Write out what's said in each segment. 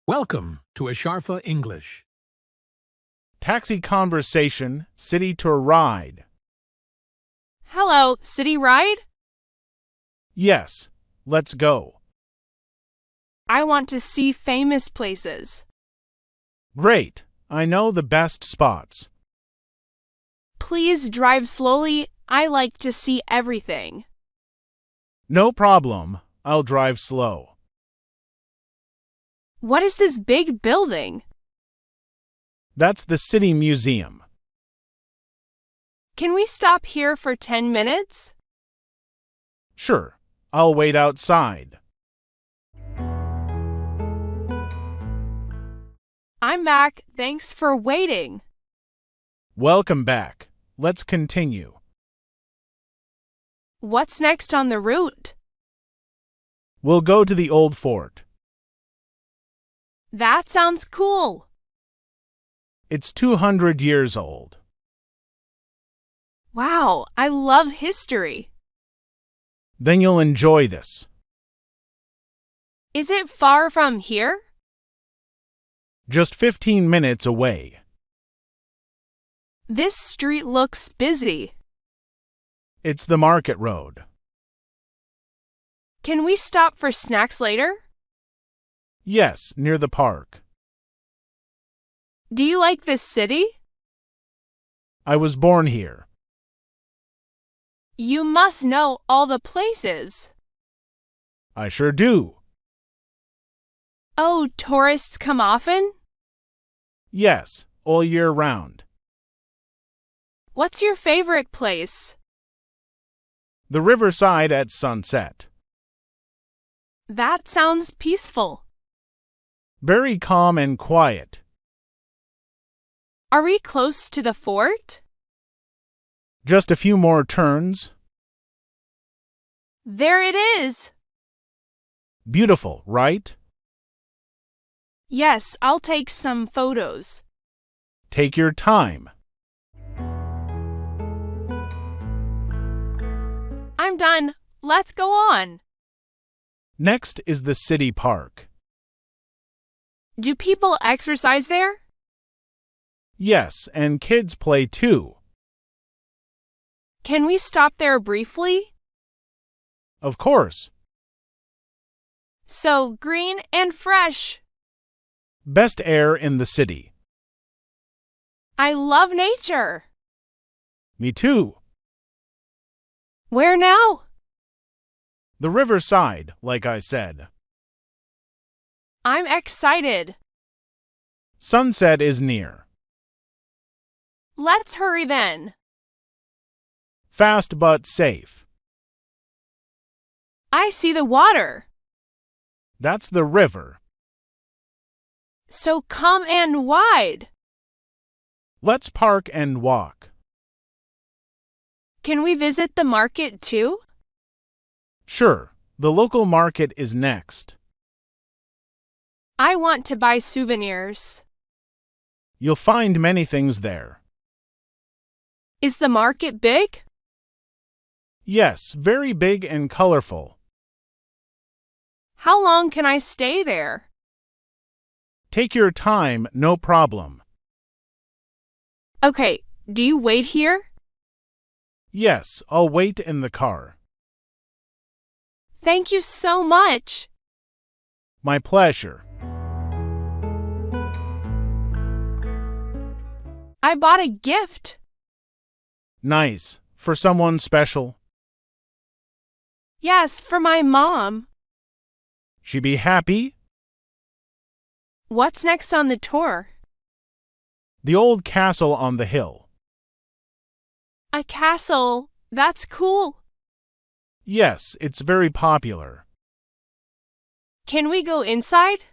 Welcome to Asharfa English. Taxi conversation, city tour ride. Hello, city ride? Yes, let's go. I want to see famous places. Great, I know the best spots. Please drive slowly. I like to see everything. No problem, I'll drive slow. What is this big building? That's the city museum. Can we stop here for 10 minutes? Sure, I'll wait outside. I'm back. Thanks for waiting. Welcome back. Let's continue. What's next on the route? We'll go to the old fort. That sounds cool. It's 200 years old. Wow, I love history. Then you'll enjoy this. Is it far from here? Just 15 minutes away. This street looks busy. It's the market road. Can we stop for snacks later? Yes, near the park. Do you like this city? I was born here. You must know all the places. I sure do. Oh, tourists come often? Yes, all year round. What's your favorite place? The riverside at sunset. That sounds peaceful. Very calm and quiet. Are we close to the fort? Just a few more turns. There it is. Beautiful, right? Yes, I'll take some photos. Take your time. I'm done. Let's go on. Next is the city park. Do people exercise there? Yes, and kids play too. Can we stop there briefly? Of course. So green and fresh. Best air in the city. I love nature. Me too. Where now? The riverside, like I said. I'm excited. Sunset is near. Let's hurry then. Fast but safe. I see the water. That's the river. So calm and wide. Let's park and walk. Can we visit the market too? Sure, the local market is next. I want to buy souvenirs. You'll find many things there. Is the market big? Yes, very big and colorful. How long can I stay there? Take your time, no problem. Okay, do you wait here? Yes, I'll wait in the car. Thank you so much. My pleasure. I bought a gift. Nice. For someone special? Yes, for my mom. She be happy? What's next on the tour? The old castle on the hill. A castle. That's cool. Yes, it's very popular. Can we go inside?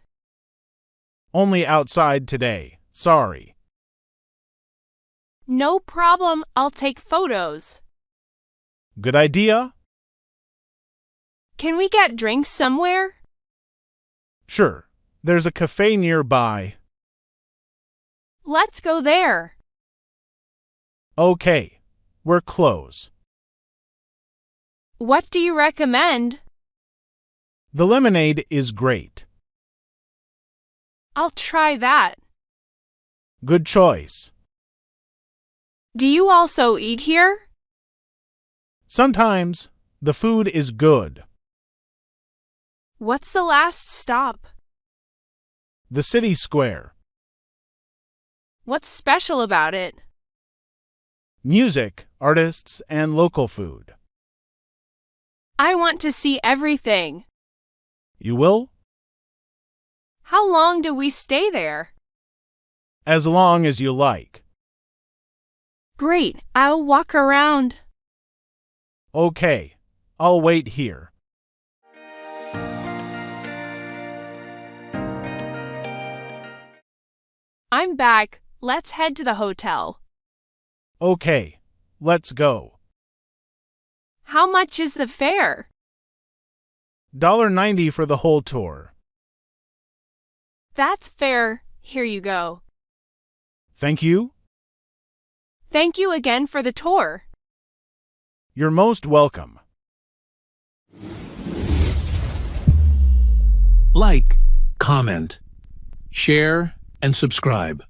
Only outside today. Sorry. No problem. I'll take photos. Good idea? Can we get drinks somewhere? Sure. There's a cafe nearby. Let's go there. Okay. We're close. What do you recommend? The lemonade is great. I'll try that. Good choice. Do you also eat here? Sometimes the food is good. What's the last stop? The city square. What's special about it? Music, artists, and local food. I want to see everything. You will? How long do we stay there? As long as you like. Great, I'll walk around. Okay, I'll wait here. I'm back. Let's head to the hotel. Okay, let's go. How much is the fare? $1.90 for the whole tour. That's fair. Here you go. Thank you. Thank you again for the tour. You're most welcome. Like, comment, share, and subscribe.